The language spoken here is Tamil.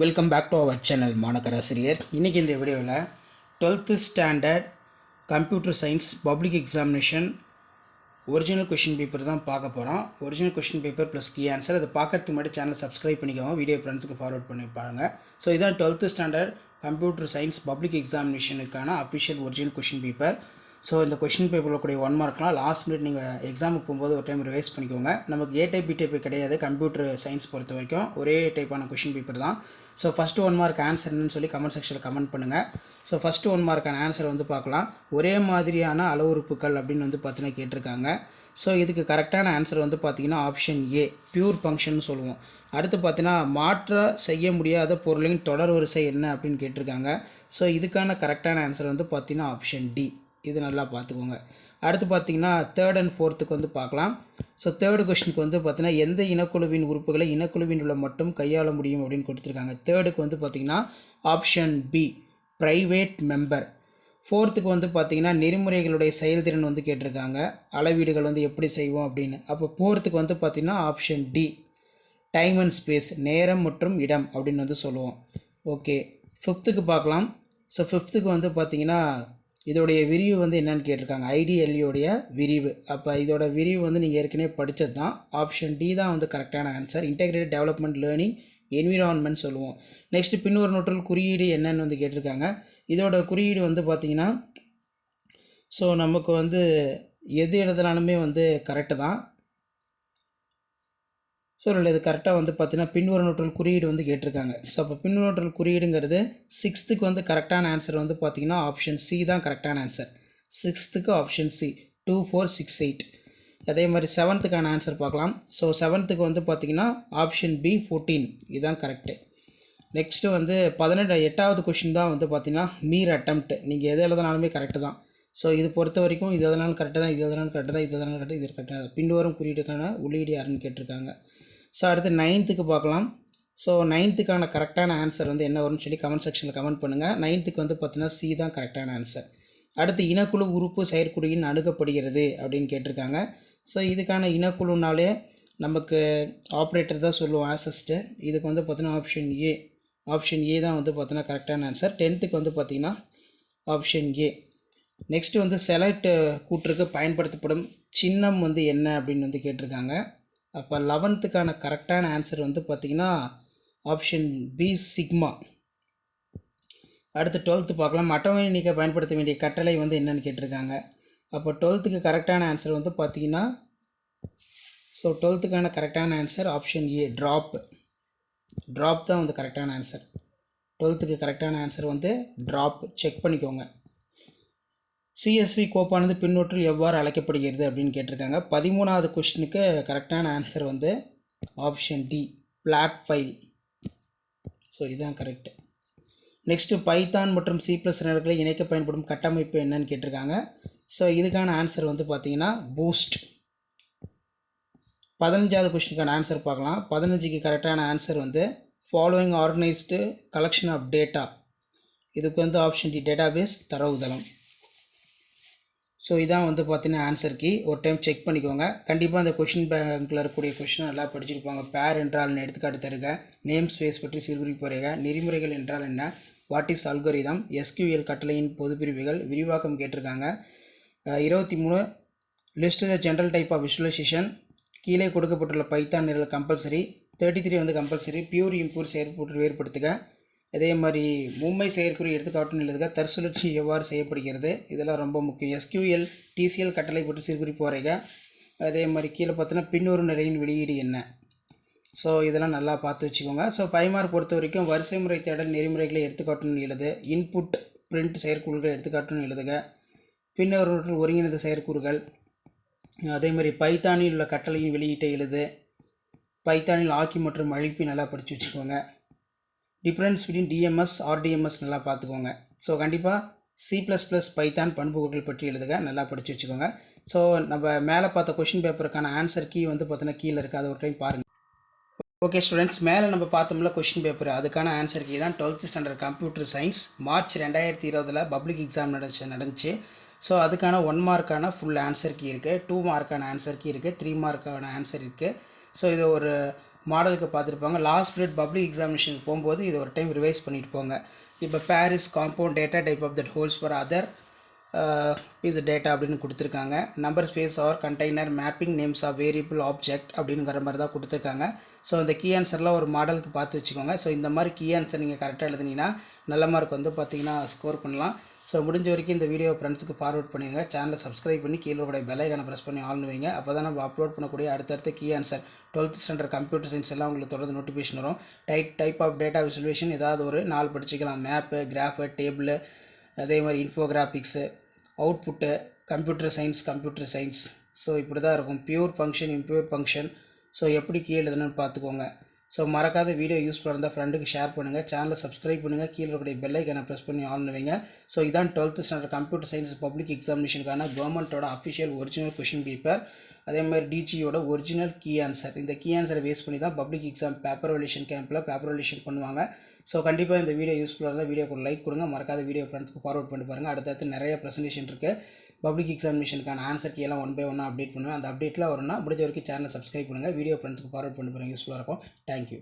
Welcome back to our channel Manakkar Asiriyar. இன்றைக்கி இந்த வீடியோவில் 12th standard computer science public examination original question paper தான் பார்க்க போகிறோம். Original question paper plus key answer. அதை பார்க்கறதுக்கு முன்னாடி சேனல் சப்ஸ்கிரைப் பண்ணிக்கோங்க, வீடியோ ஃப்ரெண்ட்ஸுக்கு ஃபார்வர்ட் பண்ணிப்பாருங்க. ஸோ இதான் 12th standard computer science public எக்ஸாமினேஷனுக்கான official original question paper. So இந்த கொஷின் பேப்பரில் கூடிய 1 மார்க்லாம் லாஸ்ட் மினிட் நீங்கள் எக்ஸாமுக்கு போகும்போது ஒரு டைம் ரிவைஸ் பண்ணிக்கோங்க. நமக்கு ஏ டைப் பி டைப் கிடையாது, கம்ப்யூட்டர் சயின்ஸ் பொறுத்த வரைக்கும் ஒரே டைப்பான கொஷின் பேப்பர் தான். ஸோ ஃபஸ்ட்டு 1 மார்க் ஆன்சர் என்னன்னு சொல்லி கமெண்ட் செக்ஷனில் கமெண்ட் பண்ணுங்கள். ஸோ ஃபஸ்ட்டு 1 மார்க்கான ஆன்சர் வந்து பார்க்கலாம். ஒரே மாதிரியான அளவுறுப்புகள் அப்படின்னு வந்து பார்த்தீங்கன்னா கேட்டிருக்காங்க. ஸோ இதுக்கு கரெக்டான ஆன்சர் வந்து பார்த்திங்கன்னா ஆப்ஷன் ஏ, பியூர் ஃபங்க்ஷன் சொல்லுவோம். அடுத்து பார்த்தீங்கன்னா மாற்ற செய்ய முடியாத பொருளின் தொடர் வரிசை என்ன அப்படின்னு கேட்டிருக்காங்க. ஸோ இதுக்கான கரெக்டான ஆன்சர் வந்து பார்த்திங்கன்னா ஆப்ஷன் டி. இது நல்லா பார்த்துக்கோங்க. அடுத்து பார்த்திங்கன்னா 3rd and 4th வந்து பார்க்கலாம். ஸோ 3rd கொஸ்டினுக்கு வந்து பார்த்திங்கன்னா எந்த இனக்குழுவின் உறுப்புகளை இனக்குழுவின் உள்ள மட்டும் கையாள முடியும் அப்படின்னு கொடுத்துருக்காங்க. 3rdக்கு வந்து பார்த்திங்கன்னா ஆப்ஷன் பி, ப்ரைவேட் மெம்பர். 4த்துக்கு வந்து பார்த்திங்கன்னா நெறிமுறைகளுடைய செயல்திறன் வந்து கேட்டிருக்காங்க, அளவீடுகள் வந்து எப்படி செய்வோம் அப்படின்னு. அப்போ 4த்துக்கு வந்து பார்த்திங்கன்னா option D, time and space, நேரம் மற்றும் இடம் அப்படின்னு வந்து சொல்லுவோம். ஓகே, 5த்துக்கு பார்க்கலாம். ஸோ 5த்துக்கு வந்து பார்த்திங்கன்னா இதோடைய விரிவு வந்து என்னென்னு கேட்டிருக்காங்க, ஐடிஎல்இயோடைய விரிவு. அப்போ இதோட விரிவு வந்து நீங்கள் ஏற்கனவே படித்தது தான். ஆப்ஷன் டி தான் வந்து கரெக்டான answer. Integrated development learning environment சொல்லுவோம். நெக்ஸ்ட்டு பின்வரும் நூற்றில் குறியீடு என்னன்னு வந்து கேட்டிருக்காங்க. இதோட குறியீடு வந்து பார்த்திங்கன்னா ஸோ நமக்கு வந்து எது எழுதுனாலுமே வந்து கரெக்டு தான். ஸோ இது கரெக்டாக வந்து பார்த்தீங்கன்னா பின்வரும் நூற்றல் குறியீடு வந்து கேட்டிருக்காங்க. ஸோ அப்போ பின்வரும் நூற்றல் குறியீடுங்கிறது 6த்துக்கு வந்து கரெக்டான ஆன்சர் வந்து பார்த்திங்கன்னா ஆப்ஷன் சி தான் கரெக்டான ஆன்சர். 6த்துக்கு option C 2, 4, 6, 8. அதே மாதிரி 7த்துக்கான ஆன்சர் பார்க்கலாம். ஸோ 7த்துக்கு வந்து பார்த்திங்கன்னா ஆப்ஷன் பி 14, இதுதான் கரெக்டு. நெக்ஸ்ட்டு வந்து 8வது கொஷின் தான் வந்து பார்த்திங்கன்னா மீர் அட்டம்ப்ட். நீங்கள் எது எழுதினாலுமே கரெக்டு தான். ஸோ இது பொறுத்த வரைக்கும் இது எதனாலும் கரெக்டு தான், இது எதனாலும் கரெக்டு தான், இது எதனாலும் கரெக்டு, இது கரெக்டாக தான். பின்வரும் குறியீடுக்கான உள்ளீடு யாருன்னு கேட்டிருக்காங்க. ஸோ அடுத்து 9த்துக்கு பார்க்கலாம். ஸோ 9த்துக்கான கரெக்டான ஆன்சர் வந்து என்ன வரும்னு சொல்லி கமெண்ட் செக்ஷனில் கமெண்ட் பண்ணுங்கள். 9த்துக்கு வந்து பார்த்தீங்கன்னா சி தான் கரெக்டான ஆன்சர். அடுத்து இனக்குழு உறுப்பு செயற்குறியின் அணுகப்படுகிறது அப்படின்னு கேட்டிருக்காங்க. ஸோ இதுக்கான இனக்குழுனாலே நமக்கு ஆப்ரேட்டர் தான் சொல்லுவோம் ஆசஸ்ட்டு. இதுக்கு வந்து பார்த்தீங்கன்னா ஆப்ஷன் ஏ தான் வந்து பார்த்தீங்கன்னா கரெக்டான ஆன்சர். 10த்துக்கு வந்து பார்த்திங்கன்னா ஆப்ஷன் ஏ. நெக்ஸ்ட்டு வந்து செலக்ட் கூற்றுக்கு பயன்படுத்தப்படும் சின்னம் வந்து என்ன அப்படின்னு வந்து கேட்டிருக்காங்க. அப்போ 11த்துக்கான கரெக்டான ஆன்சர் வந்து பார்த்திங்கன்னா ஆப்ஷன் பி, சிக்மா. அடுத்து 12th பார்க்கலாம். அட்டவணை நீக்க பயன்படுத்த வேண்டிய கட்டளை வந்து என்னன்னு கேட்டிருக்காங்க. அப்போ 12த்துக்கு கரெக்டான ஆன்சர் வந்து பார்த்திங்கன்னா ஸோ 12த்துக்கான கரெக்டான ஆன்சர் ஆப்ஷன் ஏ, ட்ராப் தான் வந்து கரெக்டான ஆன்சர். 12த்துக்கு கரெக்டான ஆன்சர் வந்து ட்ராப். செக் பண்ணிக்கோங்க. சிஎஸ்வி கோப்பானது பின்னொற்றில் எவ்வாறு அழைக்கப்படுகிறது அப்படின்னு கேட்டிருக்காங்க. 13வது கொஸ்டினுக்கு கரெக்டான ஆன்சர் வந்து option D, flat file. So இதுதான் கரெக்டு. நெக்ஸ்ட்டு பைத்தான் மற்றும் C++ இணைக்க பயன்படும் கட்டமைப்பு என்னன்னு கேட்டிருக்காங்க. ஸோ இதுக்கான ஆன்சர் வந்து பார்த்திங்கன்னா பூஸ்ட். 15வது கொஸ்டினுக்கான ஆன்சர் பார்க்கலாம். 15க்கு கரெக்டான ஆன்சர் வந்து following organised collection of data. இதுக்கு வந்து ஆப்ஷன் டி, டேட்டாபேஸ், தரவுதளம். ஸோ இதான் வந்து பார்த்தீங்கன்னா ஆன்சர் கீ. ஒரு டைம் செக் பண்ணிக்கோங்க. கண்டிப்பாக அந்த கொஷின் பேங்கில் இருக்கக்கூடிய கொஷினை நல்லா படிச்சிருப்பாங்க. பேர் என்றால் எடுத்துக்காட்டு தருக, நேம் ஸ்பேஸ் பற்றி சிறுகுறிப்பு வரைக, நெறிமுறைகள் என்றால் என்ன, வாட் இஸ் அல்கோரிதம், SQL கட்டளையின் பொதுப்பிரிவுகள், விரிவாக்கம் கேட்டிருக்காங்க. 23 list the general type of visualisation. கீழே கொடுக்கப்பட்டுள்ள பைத்தான் நிரல் கம்பல்சரி. 33 வந்து கம்பல்சரி. பியூர் இம்பூர் செயற்பட்டு வேறுபடுத்துக. அதே மாதிரி மும்மை செயற்குறி எடுத்துக்காட்டுன்னு எழுதுக. தற்சுழற்சி எவ்வாறு செய்யப்படுகிறது, இதெல்லாம் ரொம்ப முக்கியம். SQL TCL கட்டளை போட்டு சிறுகுறிப்பு வரைக. அதே மாதிரி கீழே பார்த்தோன்னா பின்வரும் நிலையின் வெளியீடு என்ன. ஸோ இதெல்லாம் நல்லா பார்த்து வச்சுக்கோங்க. ஸோ 5 மார்க் பொறுத்த வரைக்கும் வரிசை முறை தேடல் நெறிமுறைகளை எடுத்துக்காட்டுன்னு எழுது. இன்புட் பிரிண்ட் செயற்கூறுகளை எடுத்துக்காட்டுன்னு எழுதுக. பின்வரும் ஒருங்கிணைந்த செயற்கூறுகள். அதே மாதிரி பைத்தானில் உள்ள கட்டளையின் வெளியீட்டை எழுது. பைத்தானில் ஆக்கி மற்றும் அழிப்பை நல்லா படித்து வச்சுக்கோங்க. டிஃப்ரென்ஸ் பிட்வீன் DMS RDMS நல்லா பார்த்துக்கோங்க. ஸோ கண்டிப்பாக C++ பைத்தான் பண்புகள் பற்றி எழுதுக, நல்லா படித்து வச்சுக்கோங்க. ஸோ நம்ம மேலே பார்த்த கொஷின் பேப்பருக்கான ஆன்சர் கீ வந்து பார்த்தீங்கன்னா கீழே இருக்குது, அதை ஒரு டைம் பாருங்கள். ஓகே ஸ்டூடெண்ட்ஸ், மேலே நம்ம பார்த்தோம்ல கொஷின் பேப்பர், அதுக்கான ஆன்சர் கீ தான் 12th standard computer science March 2020 public exam நடந்துச்சு. ஸோ அதுக்கான 1 மார்க்கான ஃபுல் ஆன்சர் கீ இருக்குது, 2 மார்க்கான ஆன்சர் கீ இருக்குது, 3 மார்க்கான ஆன்சர் இருக்குது. ஸோ இது ஒரு மாடலுக்கு பார்த்துருப்பாங்க. லாஸ்ட் பீரியட் பப்ளிக் எக்ஸாமினேஷனுக்கு போகும்போது இது ஒரு டைம் ரிவைஸ் பண்ணிட்டு போங்க. இப்போ pairs compound data type of that holds for other இது டேட்டா அப்படின்னு கொடுத்துருக்காங்க. Number space or container mapping names of variable object அப்படிங்கிற மாதிரி தான் கொடுத்துருக்காங்க. ஸோ இந்த கீ ஆன்சர்லாம் ஒரு மாடலுக்கு பார்த்து வச்சுக்கோங்க. ஸோ இந்த மாதிரி கீ ஆன்சர் நீங்கள் கரெக்டாக எழுதுனீங்கன்னா நல்ல மார்க் வந்து பார்த்தீங்கன்னா ஸ்கோர் பண்ணலாம். ஸோ முடிஞ்ச வரைக்கும் இந்த வீடியோ ஃப்ரெண்ட்ஸுக்கு ஃபார்வர்ட் பண்ணிடுங்க. சேனலை சப்ஸ்கிரைப் பண்ணி கீழே கூட பெல் ஐகானை ப்ரெஸ் பண்ணி ஆல்னு வைங்க. அப்போ தான் நம்ம அப்லோட் பண்ணக்கூடிய அடுத்தடுத்த key answer 12th standard computer science எல்லாம் உங்களுக்கு தொடர்ந்து நோட்டிஃபிகேஷன் வரும். டைப் ஆஃப் டேட்டா விசுவலேஷன் ஏதாவது ஒரு 4 படிச்சுக்கலாம். மேப்பு, கிராஃபு, டேபிள், அதே மாதிரி இன்ஃபோகிராஃபிக்ஸு, அவுட்புட்டு, கம்ப்யூட்டர் சயின்ஸ். ஸோ இப்படி தான் இருக்கும். Pure function, impure function. So எப்படி கீழே எழுதுன்னு பார்த்துக்கோங்க. ஸோ மறக்காத வீடியோ யூஸ்ஃபுல்லாக இருந்தால் ஃப்ரெண்டுக்கு ஷேர் பண்ணுங்கள். சேனலை சப்ஸ்கிரைப் பண்ணுங்கள். கீழே இருக்கக்கூடிய பெல் ஐக்கானை ப்ரெஸ் பண்ணி ஆன் வைங்க. ஸோ இதான் 12th standard computer science public எக்ஸாமினேஷனுக்கான கவர்மெண்ட்டோட அஃபிஷியல் ஒரிஜினல் கொஷின் பேப்பர். அதே மாதிரி டிஜியோட ஒரிஜினல் கீ ஆன்சர். இந்த கீ ஆன்சரை பேஸ் பண்ணி தான் பப்ளிக் எக்ஸாம் பேப்பர் வேலிடேஷன் கேம்பில் பேப்பர் வேலிடேஷன் பண்ணுவாங்க. ஸோ கண்டிப்பாக இந்த வீடியோ யூஸ்ஃபுல்லாக இருந்தால் வீடியோக்கு ஒரு லைக் கொடுங்க. மறக்காத வீடியோ ஃப்ரெண்ட்ஸ்க்கு ஃபார்வர்ட் பண்ணி பாருங்கள். அடுத்தடுத்து நிறைய ப்ரெசன்டேஷன் இருக்குது. பப்ளிக் எக்ஸாமினேஷனுக்கான ஆன்சர் கீ எல்லாம் 1 by 1 அப்டேட் பண்ணுவேன். அந்த அப்டேட்டில் வரும்னா முடிஞ்ச வரைக்கும் சேனலை சப்ஸ்கிரைப் பண்ணுங்கள். வீடியோ ஃப்ரெண்ட்ஸ்க்கு ஃபார்வர்ட் பண்ணி பாருங்கள். யூஸ்ஃபுல்லாக இருக்கும். தேங்க்யூ.